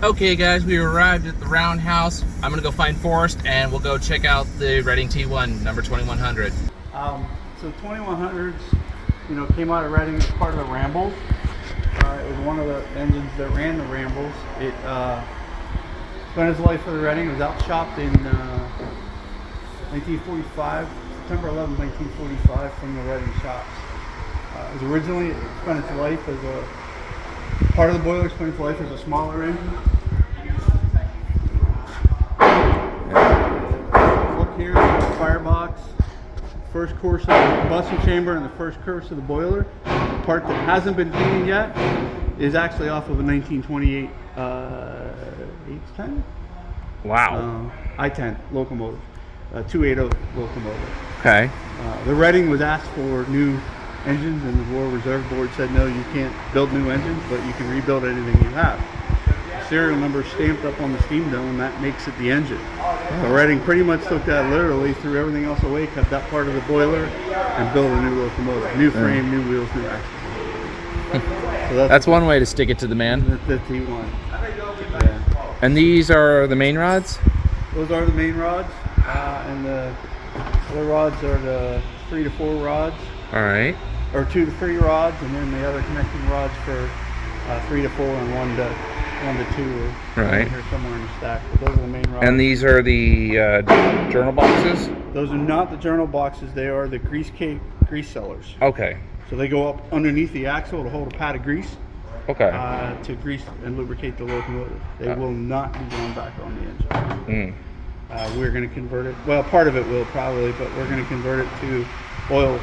Okay guys, we arrived at the Roundhouse. I'm gonna go find Forrest and we'll go check out the Reading T1 number 2100. So 2100s, came out of Reading as part of the Rambles. It was one of the engines that ran the Rambles. It spent its life for the Reading. It was outshopped in 1945, September 11, 1945, from the Reading shops. It was originally, it spent its life as a part of the boiler, spent its life as a smaller engine. Look here, the firebox, first course of the combustion chamber and the first course of the boiler. The part that hasn't been painted yet is actually off of a 1928 H10? Wow. I-10 locomotive, 280 locomotive. Okay. The Reading was asked for new engines, and the War Reserve Board said no, you can't build new engines, but you can rebuild anything you have. The serial number stamped up on the steam dome, that makes it the engine. So Reading pretty much took that literally, threw everything else away, cut that part of the boiler, and built a new locomotive. New frame, new wheels, new axles. So that's one way to stick it to the man. The T1. Yeah. And these are the main rods? Those are the main rods, and the other rods are the 3 to 4 rods. All right. Or 2 to 3 rods, and then the other connecting rods for 3 to 4 and 1 to 2. Right. Here somewhere in the stack. But those are the main rods. And these are the journal boxes? Those are not the journal boxes. They are the grease cellars. Okay. So they go up underneath the axle to hold a pad of grease. Okay. To grease and lubricate the locomotive. They will not be going back on the engine. We're going to convert it. Well, part of it will probably, but we're going to convert it to oil,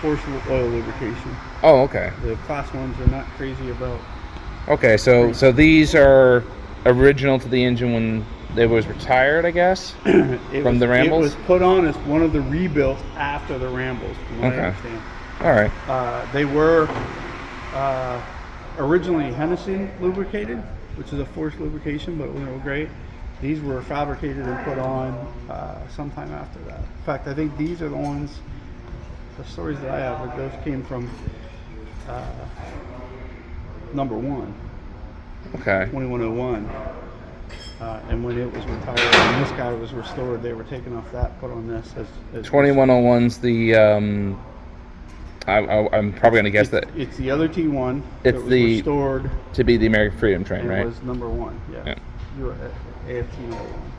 forced oil lubrication. Oh, okay. The class ones are not crazy about. Okay, so these are original to the engine when it was retired, I guess, from the Rambles? It was put on as one of the rebuilds after the Rambles, from what I understand. All right. They were originally Hennessy lubricated, which is a forced lubrication, but they were great. These were fabricated and put on sometime after that. In fact, I think these are the ones, the stories that I have, like those came from number 1. Okay. 2101. And when it was retired and this guy was restored, they were taken off that, put on this. As 2101's the, I'm probably going to guess that. It's the other T1 it's that was the restored. To be the American Freedom Train, right? It was number 1, yeah. You were at AFT number 1.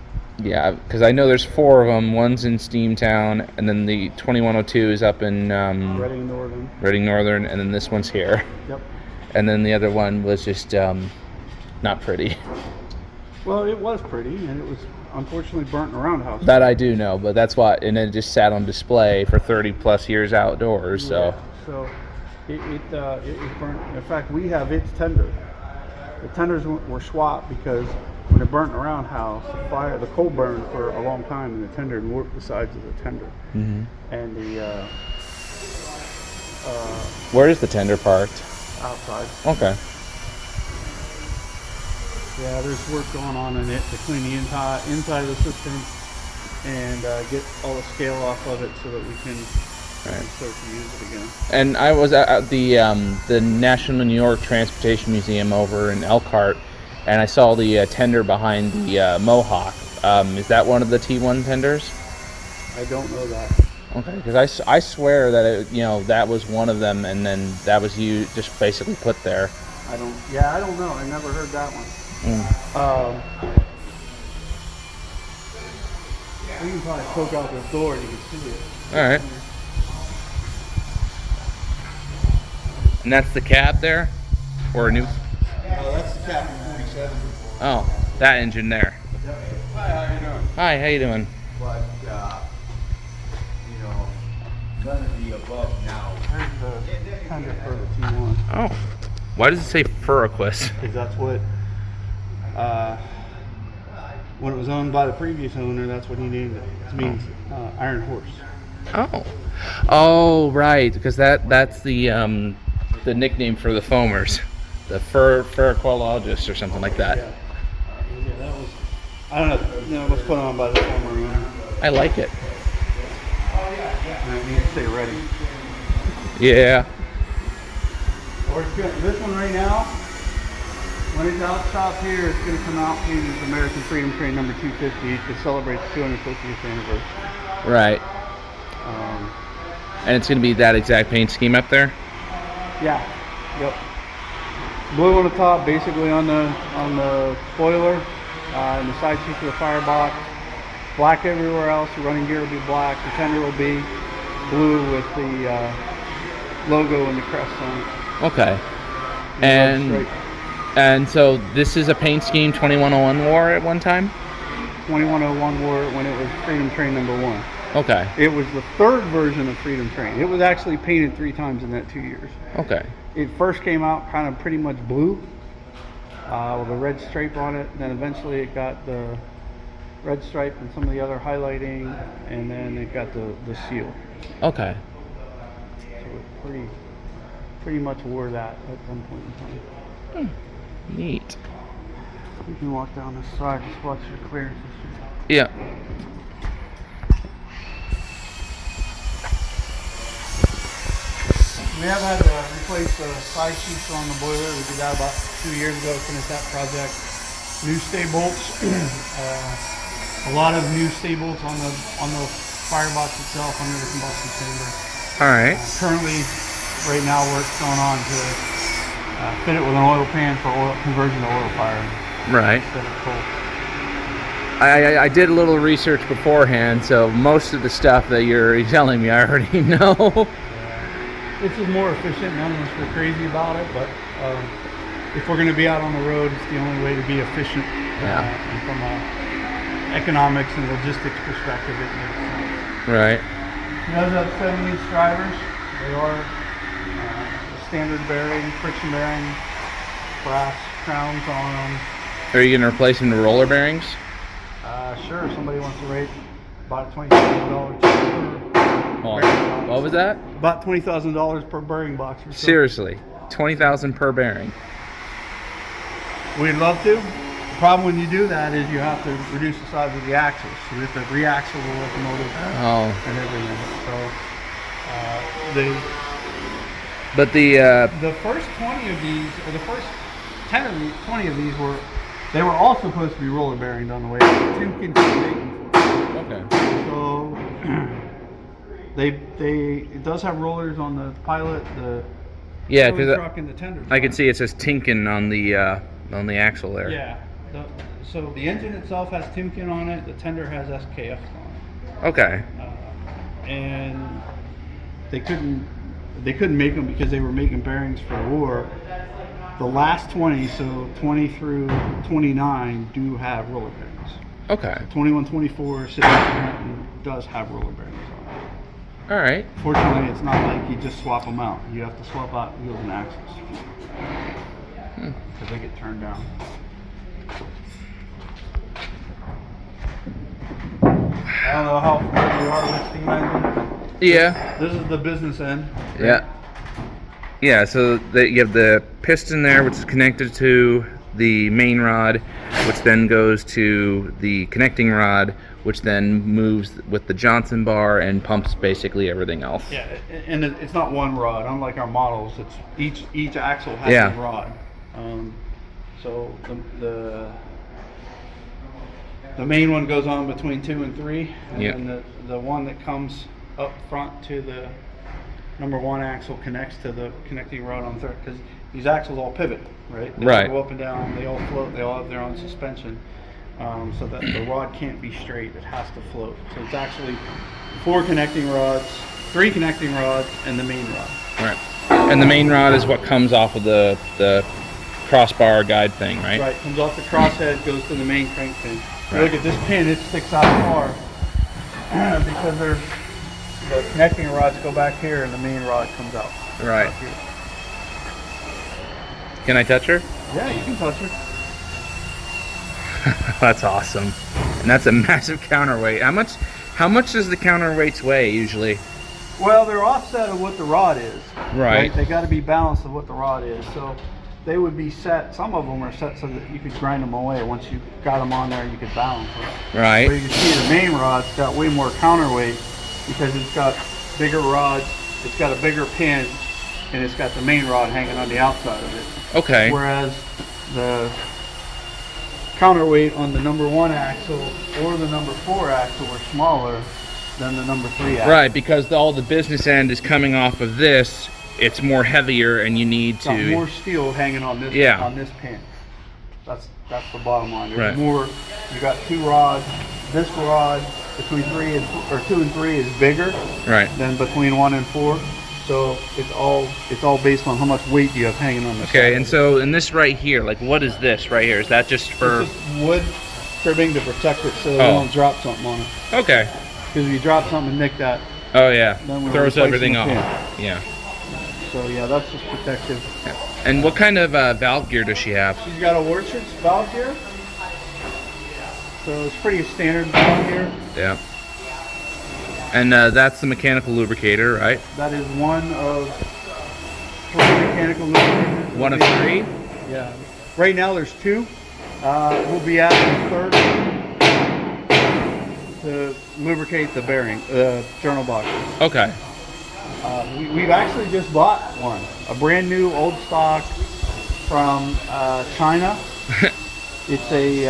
Yeah, because I know there's 4 of them. One's in Steamtown, and then the 2102 is up in Reading Northern. Reading Northern, and then this one's here. Yep. And then the other one was just not pretty. Well, it was pretty, and it was unfortunately burnt in a roundhouse. That I do know, but that's why, and it just sat on display for 30 plus years outdoors. So. Yeah, so it was burnt. In fact, we have its tender. The tenders were swapped because when it burnt in a roundhouse, the coal burned for a long time, and the tender warped the sides of the tender. Mm-hmm. And the where is the tender parked? Outside. Okay. Yeah, there's work going on in it to clean the inside of the system and get all the scale off of it so that we can start to use it again. And I was at the National New York Transportation Museum over in Elkhart, and I saw the tender behind the Mohawk. Is that one of the T1 tenders? I don't know that. Okay, because I swear that that was one of them, and then that was you just basically put there. I don't know. I never heard that one. We can probably poke out this door and you can see it. All right. And that's the cab there, or a new? That's the Captain 47. Oh, that engine there. Yep. Hi, how you doing? Hi, how you doing? But, none of the above now. Here's the tender for the T1. Oh, why does it say Furquist? Because that's what, when it was owned by the previous owner, that's what he named it. It means Iron Horse. Oh, right, because that's the nickname for the foamers, the furquologist or something like that. Yeah, that was, I don't know, it was put on by the former owner. I like it. And it needs to stay ready. Yeah. This one right now, When it's out shop here, it's going to come out painted as American Freedom Train number 250 to celebrate the 250th anniversary. Right. And it's going to be that exact paint scheme up there? Yeah. Yep. Blue on the top, basically on the spoiler, and the side sheets of the firebox. Black everywhere else. The running gear will be black. The tender will be blue with the logo and the crest on it. Okay. And so this is a paint scheme 2101 wore at one time? 2101 wore it when it was Freedom Train number 1. Okay. It was the third version of Freedom Train. It was actually painted 3 times in that 2 years. Okay. It first came out kind of pretty much blue with a red stripe on it. Then eventually it got the red stripe and some of the other highlighting, and then it got the seal. Okay. So it pretty much wore that at some point in time. Neat. You can walk down this side, just watch your clearances. Yeah. We have had to replace the side sheets on the boiler. We did that about 2 years ago, finished that project. New stay bolts, a lot of new stay bolts on the firebox itself under the combustion chamber. All right. Currently, right now, work's going on to fit it with an oil pan for oil conversion to oil fire. Right. Instead of coal. I did a little research beforehand, so most of the stuff that you're telling me I already know. This is more efficient. None of us were crazy about it, but if we're going to be out on the road, it's the only way to be efficient. Yeah. And from a economics and logistics perspective, it makes sense. Right. It does have 7-inch drivers. They are standard bearing, friction bearing, brass crowns on them. Are you going to replace them to roller bearings? Sure, if somebody wants to rate about $20,000 per Oh, bearing box. what was that? About $20,000 per bearing box. Or so. Seriously, 20,000 per bearing. We'd love to. The problem when you do that is you have to reduce the size of the axles. So you have to re-axle the locomotive and everything. So But the first 20 of these, or the first 10 of these, 20 of these they were all supposed to be roller bearing on the way. Timken couldn't make them for it. Okay. So it does have rollers on the pilot, the truck, and the tender. I can see it says Tinkin on the axle there. Yeah. So the engine itself has Timken on it. The tender has SKF on it. Okay. And they couldn't make them because they were making bearings for the war. The last 20, so 20 through 29, do have roller bearings. Okay. 21, 24, sitting and does have roller bearings on it. All right. Fortunately, it's not like you just swap them out. You have to swap out wheels and axles because they get turned down. I don't know how familiar you are with steam engine. Yeah. This is the business end. Yeah. Yeah, so you have the piston there, which is connected to the main rod, which then goes to the connecting rod, which then moves with the Johnson bar and pumps basically everything else. Yeah, and it's not one rod. Unlike our models, it's each axle has a rod. So the main one goes on between 2 and 3, and then the one that comes up front to the number 1 axle connects to the connecting rod on third, because these axles all pivot, right? They all go up and down, they all float, they all have their own suspension, so that the rod can't be straight, it has to float. So it's actually 4 connecting rods, 3 connecting rods, and the main rod. Right. And the main rod is what comes off of the crossbar guide thing, right? Right, comes off the crosshead, goes to the main crank pin. Right. Look at this pin, it sticks out far because the connecting rods go back here and the main rod comes out. Right. Can I touch her? Yeah, you can touch her. That's awesome. And that's a massive counterweight. How much does the counterweights weigh usually? Well, they're offset of what the rod is. Right. They got to be balanced of what the rod is. So they would be set, some of them are set so that you could grind them away. Once you got them on there, you could balance them. Right. But you can see the main rod's got way more counterweight because it's got bigger rods, it's got a bigger pin, and it's got the main rod hanging on the outside of it. Okay. Whereas the counterweight on the number 1 axle or the number 4 axle were smaller than the number 3 axle. Right, because all the business end is coming off of this. It's more heavier, and you need Got to more steel hanging on this on this pin. That's the bottom line. There's Right. more. You got 2 rods. This rod between 2 and 3 is bigger right. than between 1 and 4. So it's all based on how much weight you have hanging on the Okay, side. and so in this right here, like, what is this right here? Is that just for? It's just wood trimming to protect it so you Oh. don't drop something on it. Okay. Because if you drop something and nick that, Oh yeah. then we're Throws replacing everything the off. pin. Yeah. So yeah, that's just protective. Yeah. And what kind of valve gear does she have? She's got a Orchard's valve gear. So it's pretty standard valve gear. Yeah. And that's the mechanical lubricator, right? That is one of 3 mechanical lubricators. One of 3? Yeah. Right now there's 2. We'll be adding a 3rd to lubricate the bearing, journal boxes. Okay. We've actually just bought one, a brand new old stock from China. It's a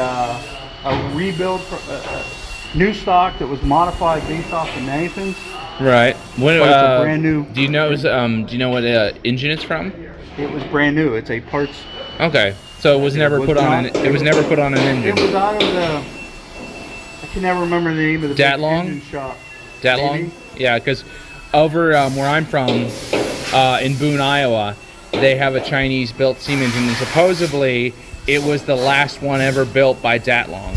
rebuild, new stock that was modified based off the Nathans. Right. What? But it's a brand new. Do you know what engine it's from? It was brand new. It's a parts. Okay. So it was never was put on not- an. It was never put on an It engine. was out of the. I can never remember the name of the big Datlong? engine shop. That Maybe. long? Yeah, because over where I'm from, in Boone, Iowa, they have a Chinese-built steam engine, and supposedly it was the last one ever built by Datlong.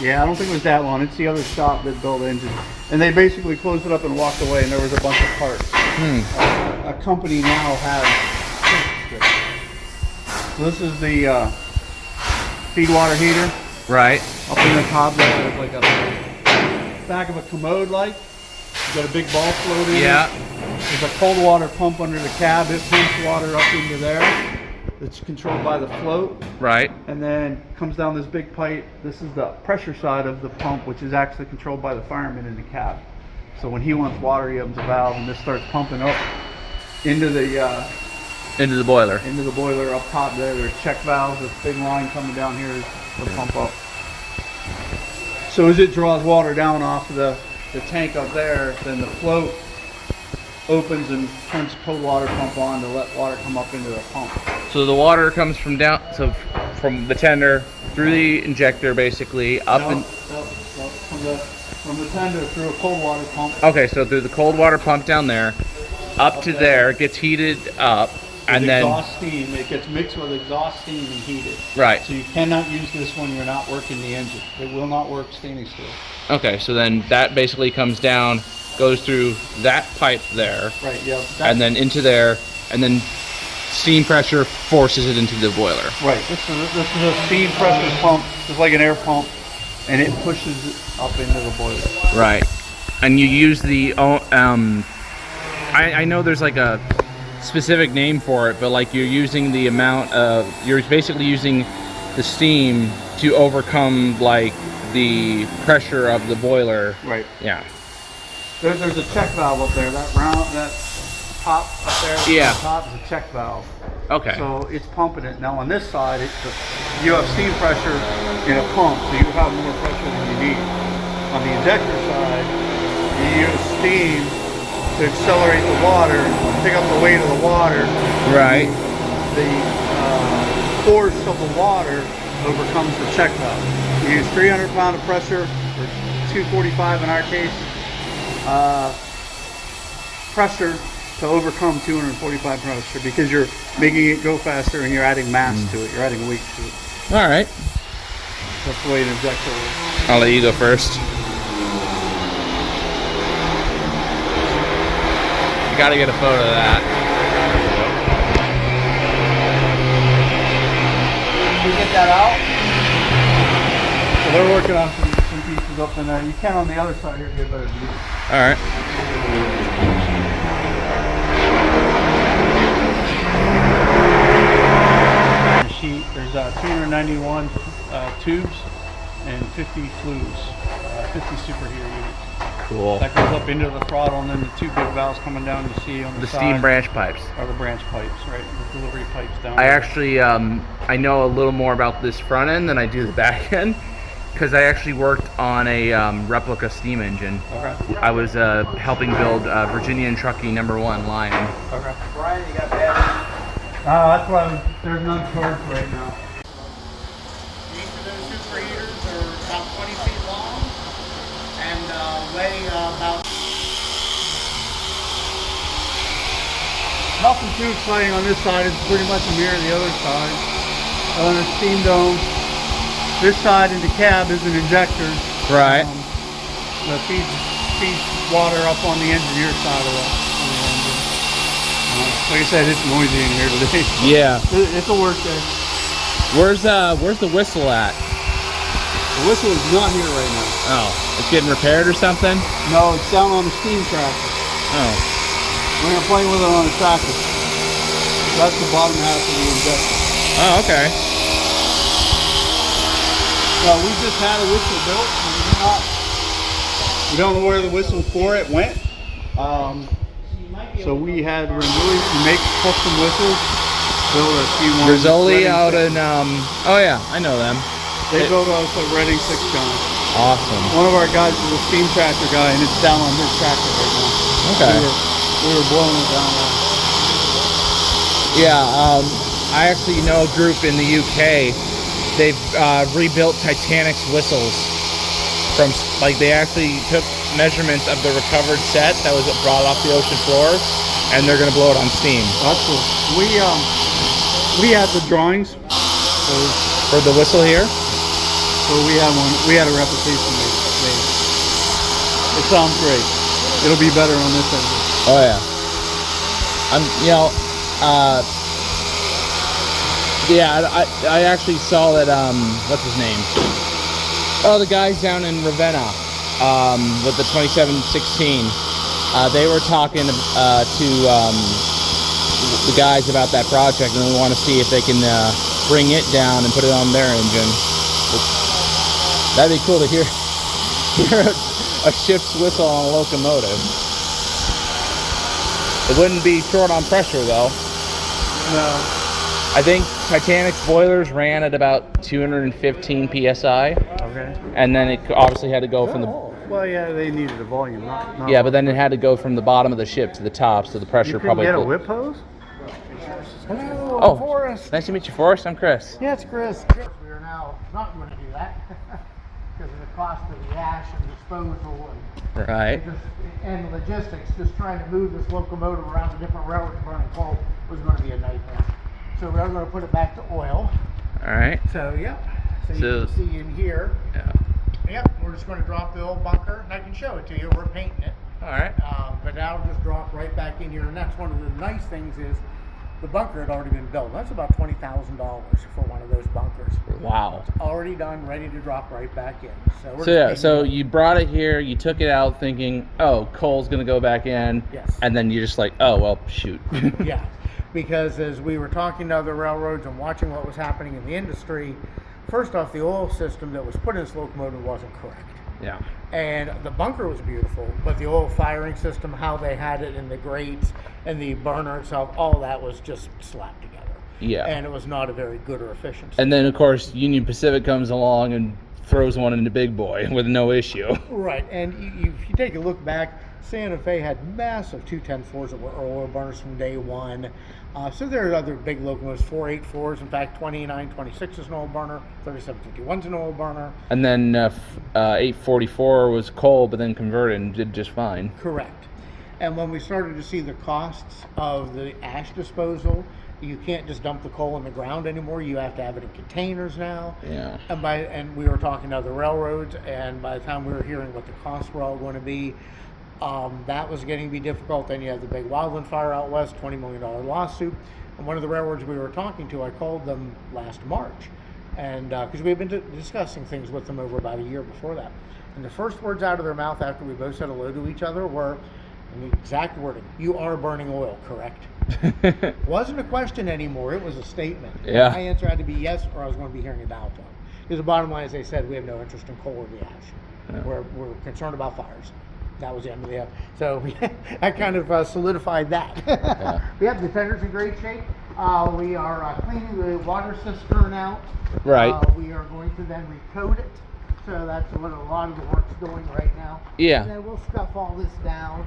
Yeah, I don't think it was Datlong. It's the other shop that built engines, and they basically closed it up and walked away, and there was a bunch of parts. A company now has. So this is the feed water heater. Right. Up in the top there, it's like a back of a commode, like. You got a big ball float in Yeah. it. There's a cold water pump under the cab. It pumps water up into there. It's controlled by the float, Right. and then comes down this big pipe. This is the pressure side of the pump, which is actually controlled by the fireman in the cab. So when he wants water, he opens a valve, and this starts pumping up into the boiler. up top there. There's check valves. This big line coming down here to pump up. So as it draws water down off of the tank up there, then the float opens and turns the cold water pump on to let water come up into the pump. So the water comes from from the tender through the injector, basically up No, and. no, from the tender through a cold water pump. Okay, so through the cold water pump down there, up to there, gets heated up, and With then. exhaust steam. It gets mixed with exhaust steam and heated. Right. So you cannot use this when you're not working the engine. It will not work stainless steel. Okay, so then that basically comes down, goes through that pipe there, Right. Yeah. and then into there, and then steam pressure forces it into the boiler. Right. This is a steam pressure pump, just like an air pump, and it pushes it up into the boiler. Right. And you use the I know there's like a specific name for it, but like you're basically using the steam to overcome like the pressure of the boiler. Right. Yeah. There's a check valve up there. That top up there. Yeah. The top is a check valve. Okay. So it's pumping it. Now on this side, you have steam pressure in a pump, so you have more pressure than you need. On the injector side, you use steam to accelerate the water, pick up the weight of the water. Right. The force of the water overcomes the check valve. You use 300 pound of pressure, or 245 in our case, pressure to overcome 245 pressure, because you're making it go faster and you're adding mass to it, you're adding weight to it. All right. That's the way an injector works. I'll let you go first. You gotta get a photo of that. Can you get that out? So they're working on some pieces up in there. You can on the other side here get a better view. All right. The sheet, there's 291 tubes and 50 flues, 50 superheater units. Cool. That goes up into the throttle, and then the two big valves coming down you see on the side steam branch pipes. are the branch pipes, right? The delivery pipes down I there. actually, I know a little more about this front end than I do the back end, because I actually worked on a replica steam engine. Okay. I was helping build Virginia and Truckee #1 Lion. Okay. Brian, you got batteries? That's why there's none charged right now. Each of those superheaters are about 20 feet long and weigh about. Nothing too exciting on this side. It's pretty much a mirror of the other side. On a steam dome. This side in the cab is an injector. Right. That feeds water up on the engineer side of the engine. Like I said, it's noisy in here today. Yeah. It's a work day. Where's the whistle at? The whistle is not here right now. Oh, it's getting repaired or something? No, it's down on the steam tractor. Oh. We're gonna play with it on the tractor. That's the bottom half of the injector. Oh, okay. We just had a whistle built. We don't know where the whistle for it went. So we had Rizzoli make custom whistles. Build a few more. Rizzoli out in oh yeah, I know them. They built us a Reading 6-gun. Awesome. One of our guys is a steam tractor guy, and it's down on his tractor right now. Okay. We were blowing it down there. Yeah, I actually know a group in the UK. They've rebuilt Titanic's whistles from, like, they actually took measurements of the recovered set that was brought off the ocean floor, and they're gonna blow it on steam. That's cool. We had the drawings. For the whistle here? So we had one. We had a replication made. It sounds great. It'll be better on this engine. Oh yeah. Yeah, I actually saw that, what's his name? Oh, the guys down in Ravenna, with the 2716. They were talking to the guys about that project, and they want to see if they can bring it down and put it on their engine. That'd be cool to hear a ship's whistle on a locomotive. It wouldn't be short on pressure though. No. I think Titanic's boilers ran at about 215 psi. Okay. And then it obviously had to go from the Well, yeah, they needed a volume. Not yeah, but then it had to go from the bottom of the ship to the top, so the pressure you probably. Get a whip hose. Hello, Oh, Forrest. Nice to meet you, Forrest. I'm Chris. Yeah, it's Chris. We are now not going to do that because of the cost of the ash and disposal Right. and logistics. Just trying to move this locomotive around the different railroads burning coal was going to be a nightmare. So we are going to put it back to oil. All right. So yep. So you can see in here. Yeah. Yep. We're just going to drop the old bunker, and I can show it to you. We're painting it. All right. But that'll just drop right back in here, and that's one of the nice things is the bunker had already been built. That's about $20,000 for one of those bunkers. Wow. It's already done, ready to drop right back in. So you brought it here, you took it out thinking, oh, coal's gonna go back in. Yes. And then you're just like, oh well, shoot. Yeah, because as we were talking to other railroads and watching what was happening in the industry, first off, the oil system that was put in this locomotive wasn't correct. Yeah. And the bunker was beautiful, but the oil firing system, how they had it in the grates and the burner itself, all that was just slapped together. Yeah. And it was not a very good or efficient system. And then of course Union Pacific comes along and throws one into Big Boy with no issue. Right, and if you take a look back, Santa Fe had massive 210-4s that were oil burners from day one. So there are other big locomotives, 484s. In fact, 2926 is an oil burner, 3751's an oil burner. And then 844 was coal, but then converted and did just fine. Correct. And when we started to see the costs of the ash disposal, you can't just dump the coal in the ground anymore. You have to have it in containers now. Yeah. And we were talking to other railroads, and by the time we were hearing what the costs were all going to be, that was getting to be difficult. Then you have the big wildland fire out west, $20 million lawsuit. And one of the railroads we were talking to, I called them last March, and because we had been discussing things with them over about a year before that. And the first words out of their mouth after we both said hello to each other were, and the exact wording, "You are burning oil, correct?" Wasn't a question anymore, it was a statement. Yeah. My answer had to be yes, or I was going to be hearing a doubt on. Because the bottom line, as they said, we have no interest in coal or the ash. Yeah. We're concerned about fires. that was the end of the so I kind of solidified that. Yep, the tender's in great shape. We are cleaning the water cistern out. Right. We are going to then recoat it. So that's what a lot of the work's doing right now. Yeah. And then we'll stuff all this down,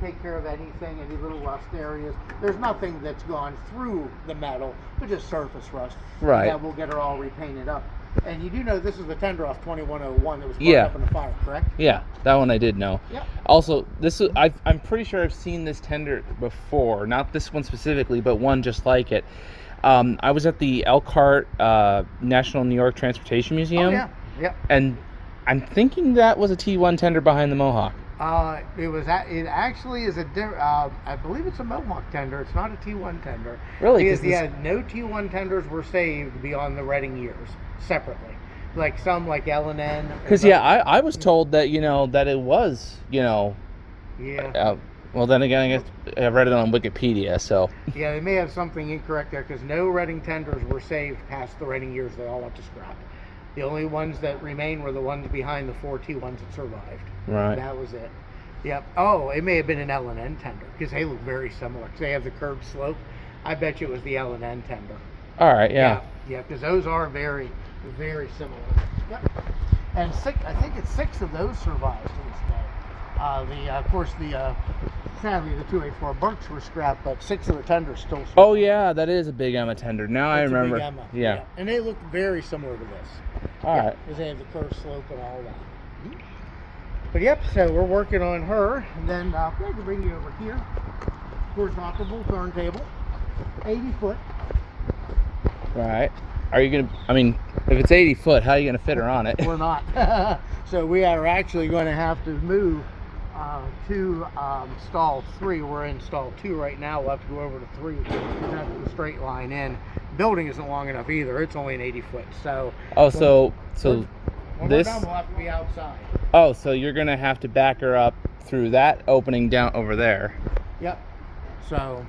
take care of anything, any little rust areas. There's nothing that's gone through the metal, but just surface rust. Right. Yeah, we'll get her all repainted up. And you do know this is the tender off 2101 that was burned up in the fire, correct? Yeah, that one I did know. Yep. Also, this is I'm pretty sure I've seen this tender before. Not this one specifically, but one just like it. I was at the Elkhart National New York Transportation Museum. Oh, yeah. Yep. And I'm thinking that was a T1 tender behind the Mohawk. It actually is I believe it's a Mohawk tender. It's not a T1 tender. Really? Because no T1 tenders were saved beyond the Reading years separately. Like some like L&N. Because I was told that that it was Yeah. Well, then again, I guess I read it on Wikipedia, so. Yeah, they may have something incorrect there because no Reading tenders were saved past the Reading years. They all went to scrap. The only ones that remained were the ones behind the 4 T1s that survived. Right. That was it. Yep. Oh, it may have been an L&N tender because they look very similar. Because they have the curved slope. I bet you it was the L&N tender. All right. Yeah. Yeah. Because those are very, very similar. Yep. And I think it's 6 of those survived to this day. Of course, sadly, the 284 Birch were scrapped, but 6 of the tenders still survived. Oh yeah, that is a Big Emma tender. Now I remember. A Big Emma. Yeah. And they look very similar to this. All right. Because they have the curved slope and all that. But yep, so we're working on her. And then I'm going to bring you over here. Horizontal turntable, 80 foot. Right. Are you gonna? If it's 80 foot, how are you gonna fit her on it? We're not. So we are actually going to have to move to stall 3. We're in stall 2 right now. We'll have to go over to 3 and have the straight line in. Building isn't long enough either. It's only an 80 foot. So. Oh, so when this. we're done, we'll have to be outside. Oh, so you're gonna have to back her up through that opening down over there. Yep. So,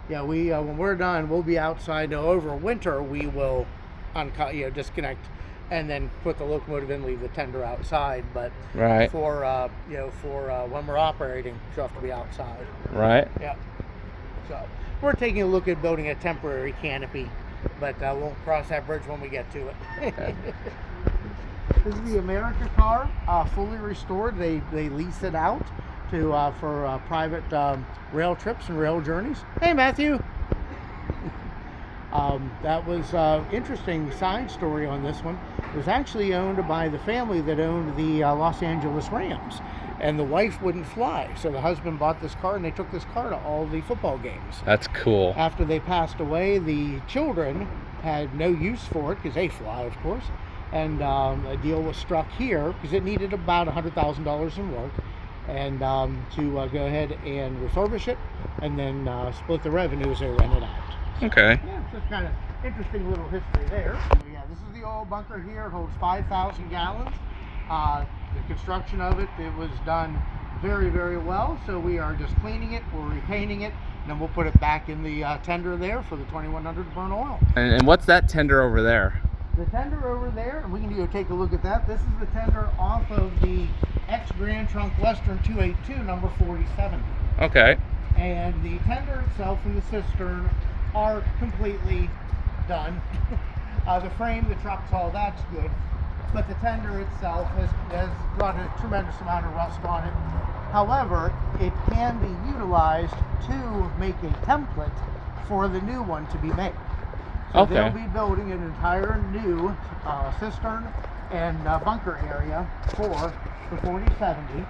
yeah, when we're done, we'll be outside. Now, over winter, we will disconnect and then put the locomotive in, leave the tender outside. But right. For when we're operating, she'll have to be outside. Right. Yep. So we're taking a look at building a temporary canopy, but we'll cross that bridge when we get to it. Okay. This is the America car, fully restored. They lease it out for private rail trips and rail journeys. Hey, Matthew. That was interesting side story on this one. It was actually owned by the family that owned the Los Angeles Rams, and the wife wouldn't fly, so the husband bought this car, and they took this car to all the football games. That's cool. After they passed away, the children had no use for it because they fly, of course, and a deal was struck here because it needed about $100,000 in work, and to go ahead and refurbish it and then split the revenue as they rent it out. Okay. Yeah, it's just kind of interesting little history there. So yeah, this is the oil bunker here. It holds 5,000 gallons. The construction of it was done very, very well. So we are just cleaning it, we're repainting it, and then we'll put it back in the tender there for the 2100 burn oil. And what's that tender over there? The tender over there, and we can take a look at that. This is the tender off of the ex-Grand Trunk Western 282, number 4070. Okay. And the tender itself and the cistern are completely done. The frame, the trucks, all that's good. But the tender itself has got a tremendous amount of rust on it. However, it can be utilized to make a template for the new one to be made. So okay. They'll be building an entire new cistern and bunker area for the 4070.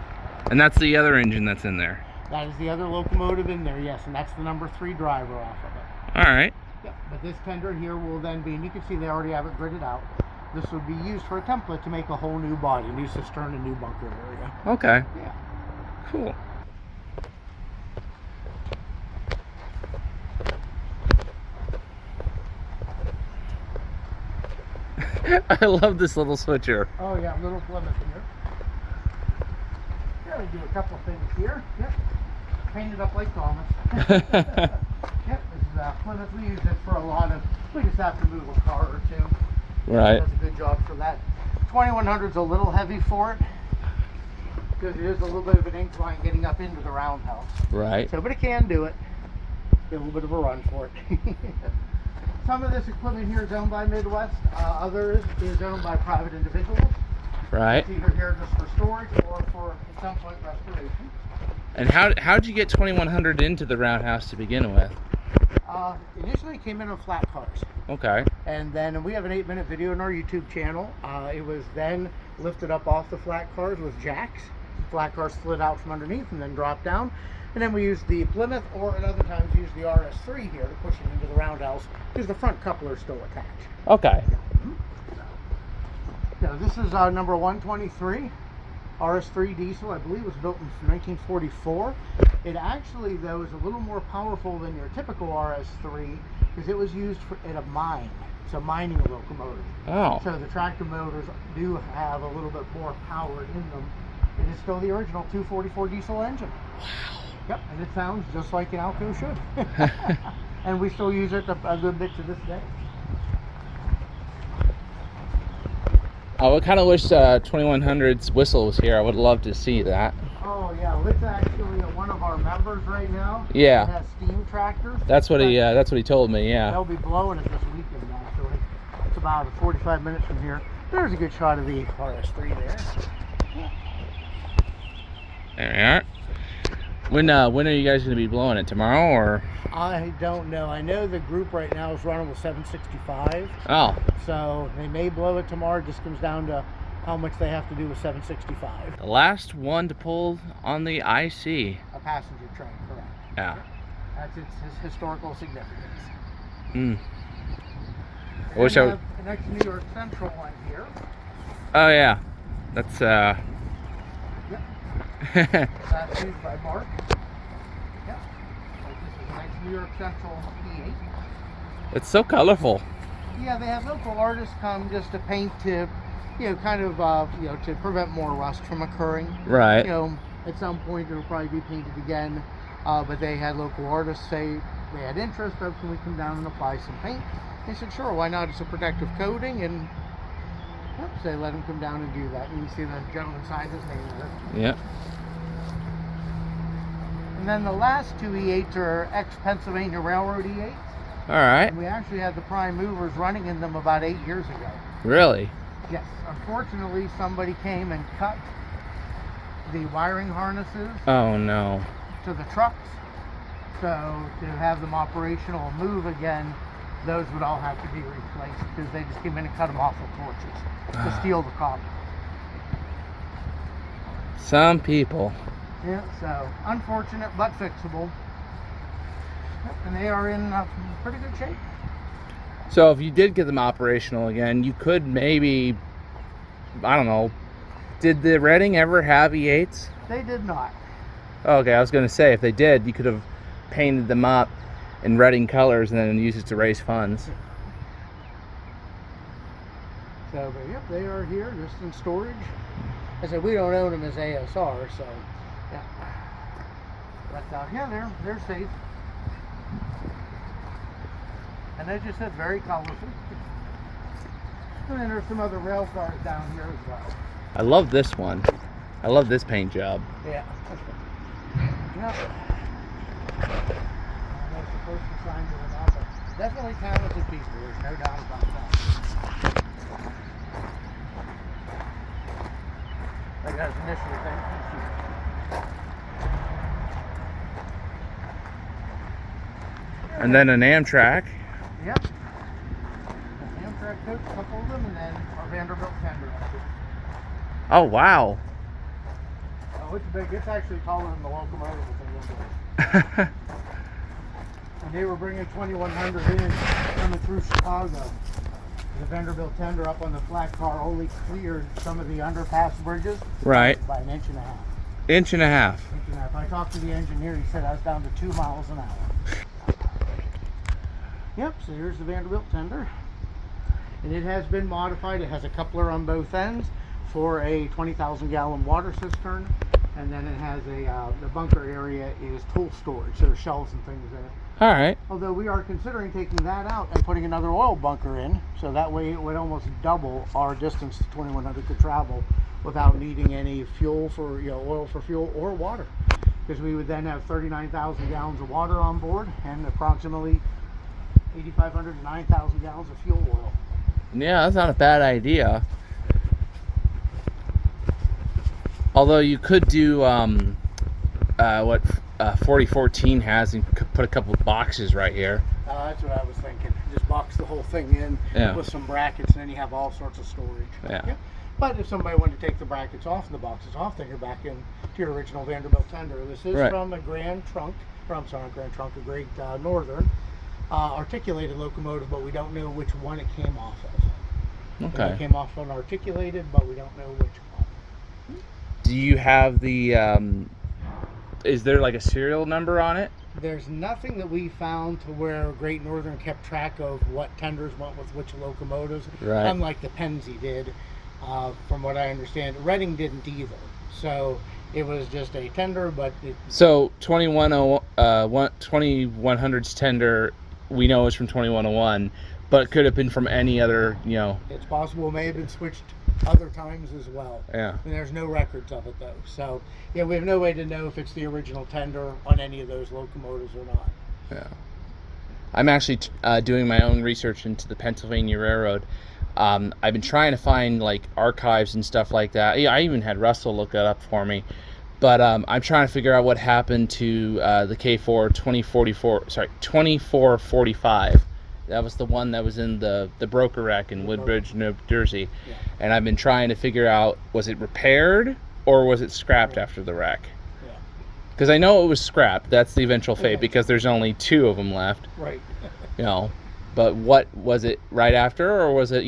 And that's the other engine that's in there. That is the other locomotive in there, yes, and that's the number 3 driver off of it. All right. Yep, but this tender here will then be, and you can see they already have it gridded out. This would be used for a template to make a whole new body, new cistern and new bunker area. Okay. Yeah. Cool. I love this little switcher. Oh yeah, little Plymouth here. Yeah, we do a couple things here. Yep. Painted up like Thomas. Yep, this is Plymouth. We use it for a lot of, we just have to move a car or two. Right. It does a good job for that. 2100's a little heavy for it. because it is a little bit of an incline getting up into the roundhouse. Right. So, but it can do it. Get a little bit of a run for it. Some of this equipment here is owned by Midwest. Others is owned by private individuals. Right. It's either here just for storage or for, at some point, restoration. And how'd you get 2100 into the Roundhouse to begin with? Initially it came in on flat cars. Okay. And then we have an 8-minute video on our YouTube channel. It was then lifted up off the flat cars with jacks. The flat cars slid out from underneath and then dropped down. And then we used the Plymouth, or at other times used the RS3 here to push it into the Roundhouse because the front coupler is still attached. Okay. Now this is number 123. RS3 diesel, I believe, was built in 1944. It actually, though, is a little more powerful than your typical RS3 because it was used at a mine. It's a mining locomotive. Oh. So the tractor motors do have a little bit more power in them. It is still the original 244 diesel engine. Wow. Yep, and it sounds just like an Alco should. And we still use it a good bit to this day. I would kind of wish 2100's whistle was here. I would love to see that. Oh yeah, well, it's actually one of our members right now. Yeah. It has steam tractors. That's what he told me. Yeah. They'll be blowing it this weekend actually. It's about 45 minutes from here. There's a good shot of the RS3 there. There we are. When are you guys going to be blowing it? Tomorrow or? I don't know. I know the group right now is running with 765. Oh. So they may blow it tomorrow. It just comes down to how much they have to do with 765. The last one to pull on the IC. A passenger train, correct. Yeah. That's its historical significance. Hmm. I And wish we I have the next New York Central one here. Oh yeah. That's Yep. That's used by Mark. Yep. This is the next New York Central E8. It's so colorful. Yeah, they have local artists come just to paint to, kind of, to prevent more rust from occurring. Right. At some point it'll probably be painted again, but they had local artists say they had interest of, can we come down and apply some paint? They said, sure, why not? It's a protective coating, and so they let them come down and do that. And you can see the gentleman signs his name there. Yep. And then the last two E8s are ex-Pennsylvania Railroad E8s. All right. And we actually had the prime movers running in them about 8 years ago. Really? Yes. Unfortunately, somebody came and cut the wiring harnesses Oh no. to the trucks. So to have them operational and move again, those would all have to be replaced because they just came in and cut them off with torches to steal the copper. Some people. Yeah, so unfortunate but fixable. Yep, and they are in pretty good shape. So if you did get them operational again, you could maybe, I don't know, did the Reading ever have E8s? They did not. Okay, I was going to say, if they did, you could have painted them up in Reading colors and then used it to raise funds. So, but yep, they are here just in storage. I said we don't own them as ASR, so yeah. But yeah, they're safe. And as you said, very colorful. And then there's some other rail cars down here as well. I love this one. I love this paint job. Yeah. Yep. That's the first sign to it out, but definitely talented people. There's no doubt about that. I got his initial thing. And then an Amtrak. Yep. The Amtrak coach, a couple of them, and then our Vanderbilt tender. Oh wow. Oh, it's big. It's actually taller than the locomotive that's in Vanderbilt. And they were bringing 2100 in coming through Chicago. The Vanderbilt tender up on the flat car only cleared some of the underpass bridges. Right. By an inch and a half. Inch and a half. Inch and a half. I talked to the engineer. He said I was down to 2 miles an hour. Yep, so here's the Vanderbilt tender. And it has been modified. It has a coupler on both ends for a 20,000 gallon water cistern. And then it has the bunker area is tool storage. So there's shelves and things in it. All right. Although we are considering taking that out and putting another oil bunker in, so that way it would almost double our distance the 2100 could travel without needing any fuel for, oil for fuel or water. Because we would then have 39,000 gallons of water on board and approximately 8,500 to 9,000 gallons of fuel oil. Yeah, that's not a bad idea. Although you could do what 4014 has and put a couple of boxes right here. That's what I was thinking. Just box the whole thing in with some brackets, and then you have all sorts of storage. Yeah. But if somebody wanted to take the brackets off and the boxes off, then you're back in to your original Vanderbilt tender. This is from a Great Northern articulated locomotive, but we don't know which one it came off of. Okay. It came off on articulated, but we don't know which one. Do you have the? Is there like a serial number on it? There's nothing that we found to where Great Northern kept track of what tenders went with which locomotives, unlike the Pennsy did. From what I understand, Reading didn't either. So it was just a tender, but so 2100's tender, we know is from 2101, but it could have been from any other, It's possible it may have been switched other times as well. Yeah. And there's no records of it though. So yeah, we have no way to know if it's the original tender on any of those locomotives or not. Yeah. I'm actually doing my own research into the Pennsylvania Railroad. I've been trying to find like archives and stuff like that. Yeah, I even had Russell look that up for me. But I'm trying to figure out what happened to the K4 2445. That was the one that was in the broker wreck in Woodbridge, New Jersey. Yeah. And I've been trying to figure out, was it repaired or was it scrapped after the wreck? Yeah. Because I know it was scrapped. That's the eventual fate because there's only 2 of them left. Right. But what was it right after, or was it,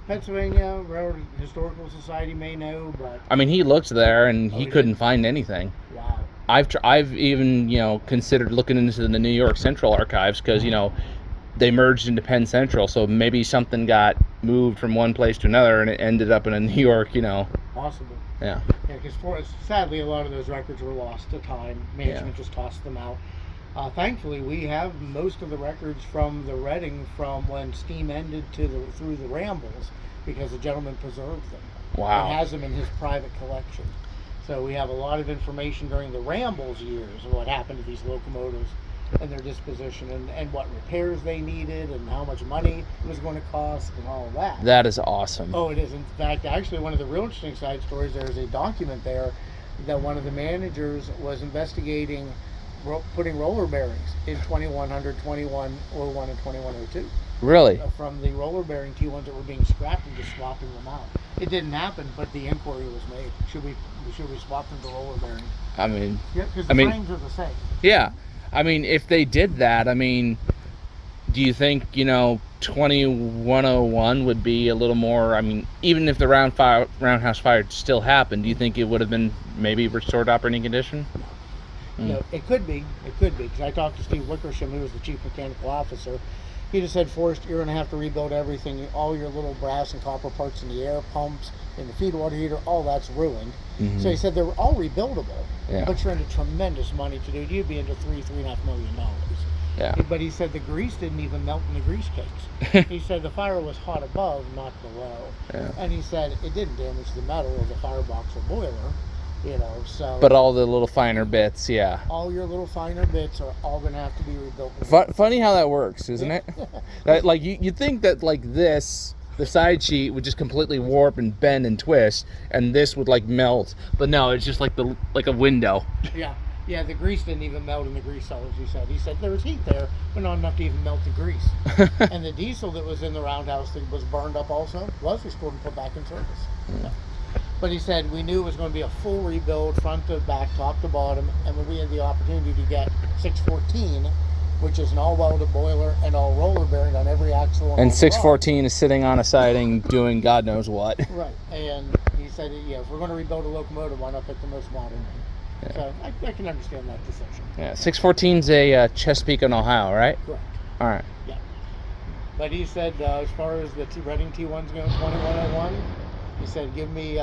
Pennsylvania Railroad Historical Society may know, but I mean, he looked there and he couldn't find anything. Wow. I've even considered looking into the New York Central archives because they merged into Penn Central, so maybe something got moved from one place to another and it ended up in a New York. Possible. Yeah. Yeah, because sadly a lot of those records were lost to time. Management just tossed them out. Thankfully, we have most of the records from the Reading from when steam ended through the Rambles, because the gentleman preserved them. Wow. And has them in his private collection. So we have a lot of information during the Rambles years of what happened to these locomotives and their disposition and what repairs they needed and how much money it was going to cost and all of that. That is awesome. Oh, it is. In fact, actually, one of the real interesting side stories, there's a document there that one of the managers was investigating putting roller bearings in 2100, 2101, and 2102. Really? From the roller bearing T1s that were being scrapped and just swapping them out. It didn't happen, but the inquiry was made. Should we swap them to roller bearings? I mean, yeah, because the frames are the same. Yeah, I mean, if they did that, I mean, do you think 2101 would be a little more? I mean, even if the roundhouse fire still happened, do you think it would have been maybe restored operating condition? No, it could be, because I talked to Steve Wickersham, who was the chief mechanical officer. He just said, Forrest, you're going to have to rebuild everything, all your little brass and copper parts in the air pumps, in the feed water heater, all that's ruined. Mm-hmm. So he said they're all rebuildable, but you're into tremendous money to do. You'd be into $3.5 million. Yeah. But he said the grease didn't even melt in the grease cakes. He said the fire was hot above, not below. Yeah. And he said it didn't damage the metal of the firebox or boiler. So. But all the little finer bits, yeah. All your little finer bits are all going to have to be rebuilt. Funny how that works, isn't it? That, like you'd think that like this, the side sheet would just completely warp and bend and twist, and this would like melt. But no, it's just like a window. Yeah. The grease didn't even melt in the grease cellars. He said there was heat there, but not enough to even melt the grease. And the diesel that was in the roundhouse that was burned up also was restored and put back in service. Yeah. But he said we knew it was going to be a full rebuild, front to back, top to bottom, and when we had the opportunity to get 614, which is an all-welded boiler and all roller bearing on every axle. And 614 is sitting on a siding doing God knows what. Right, and he said, if we're going to rebuild a locomotive, why not pick the most modern one? Yeah. So I can understand that decision. Yeah, 614's a Chesapeake in Ohio, right? Correct. All right. Yeah. But he said as far as the Reading T1's going, 2101, he said, give me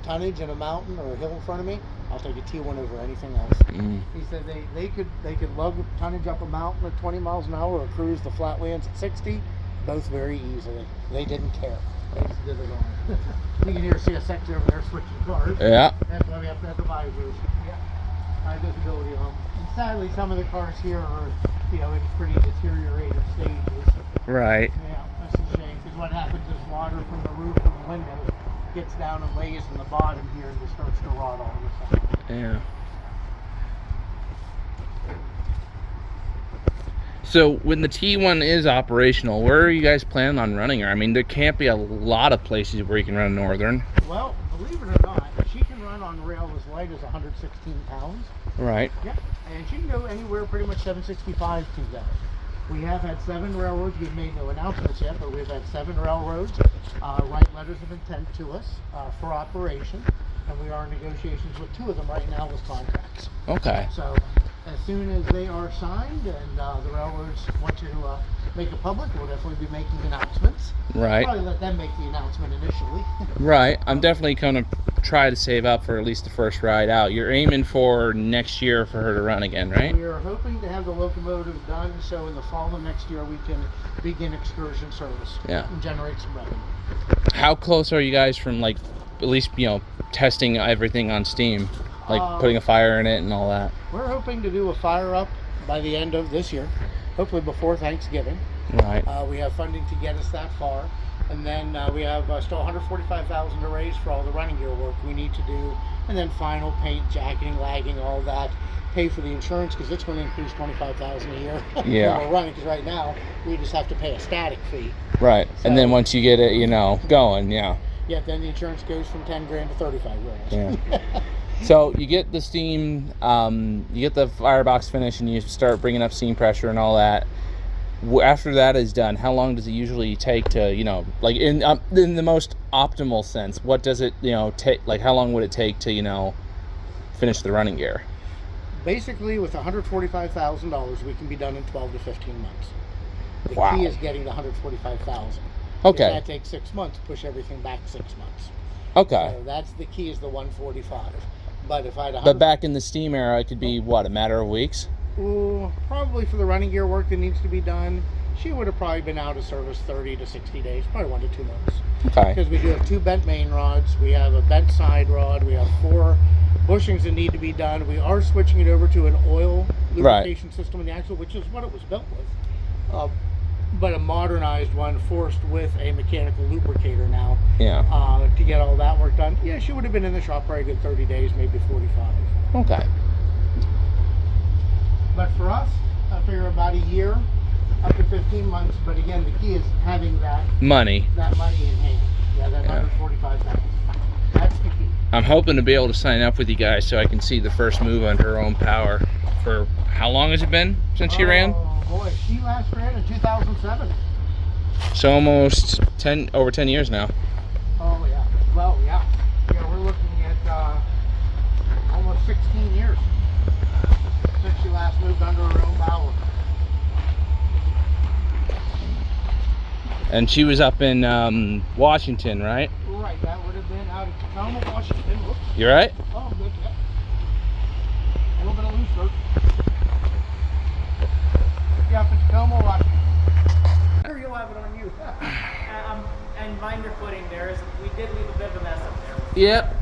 tonnage and a mountain or a hill in front of me, I'll take a T1 over anything else. He said they could lug tonnage up a mountain at 20 miles an hour or cruise the flatlands at 60, both very easily. They didn't care. They just did it on. You can see a sector over there switching cars. Yeah. That's why we have to have the visors. Yeah. High visibility on them. And sadly, some of the cars here are, in pretty deteriorated stages. Right. Yeah, that's a shame. Because what happens is water from the roof and the windows gets down and lays in the bottom here and just starts to rot all of a sudden. Yeah. So when the T1 is operational, where are you guys planning on running her? I mean, there can't be a lot of places where you can run Northern. Well, believe it or not, she can run on rail as light as 116 pounds. Right. Yep. And she can go anywhere pretty much 765 today. We have had 7 railroads. We've made no announcements yet, but we've had 7 railroads write letters of intent to us for operation. And we are in negotiations with 2 of them right now with contracts. Okay. So as soon as they are signed and the railroads want to make it public, we'll definitely be making announcements. Right. Probably let them make the announcement initially. Right. I'm definitely going to try to save up for at least the first ride out. You're aiming for next year for her to run again, right? We are hoping to have the locomotive done so in the fall of next year we can begin excursion service. Yeah. And generate some revenue. How close are you guys from, like, at least, testing everything on steam? Like putting a fire in it and all that? We're hoping to do a fire up by the end of this year. Hopefully before Thanksgiving. Right. We have funding to get us that far. And then we have still $145,000 to raise for all the running gear work we need to do. And then final paint, jacketing, lagging, all that. Pay for the insurance because it's going to increase $25,000 a year. Yeah. When we're running, because right now we just have to pay a static fee. Right. So, and then once you get it, going, yeah. Yeah, then the insurance goes from 10 grand to 35 grand. Yeah. So you get the steam, you get the firebox finished, and you start bringing up steam pressure and all that. After that is done, how long does it usually take to, like in the most optimal sense? What does it, take? Like how long would it take to, finish the running gear? Basically, with $145,000, we can be done in 12 to 15 months. The Wow. key is getting the $145,000. Okay. If that takes 6 months, push everything back 6 months. Okay. So that's the key, is the 145. But if I had But back in the steam era, it could be what, a matter of weeks? Ooh, probably for the running gear work that needs to be done, she would have probably been out of service 30 to 60 days, probably 1 to 2 months. Okay. Because we do have 2 bent main rods, we have a bent side rod, we have 4 bushings that need to be done. We are switching it over to an oil lubrication system in the axle, which is what it was built with. But a modernized one, forced with a mechanical lubricator now. Yeah. To get all that work done. Yeah, she would have been in the shop probably a good 30 days, maybe 45. Okay. But for us, I figure about a year, up to 15 months. But again, the key is having that Money. in hand. Yeah, that 145,000. That's the key. I'm hoping to be able to sign up with you guys so I can see the first move on her own power. For how long has it been since she ran? Oh boy, she last ran in 2007. So almost over 10 years now. Oh yeah. Well, yeah. Yeah, we're looking at almost 16 years since she last moved under her own power. And she was up in Washington, right? Right, that would have been out of Tacoma, Washington. Whoops. You right? Oh, good, yeah. A little bit of loose rope. Yeah, up in Tacoma, Washington. Sure, you'll have it on you. And mind your footing there, we did leave a bit of a mess up there. Yep.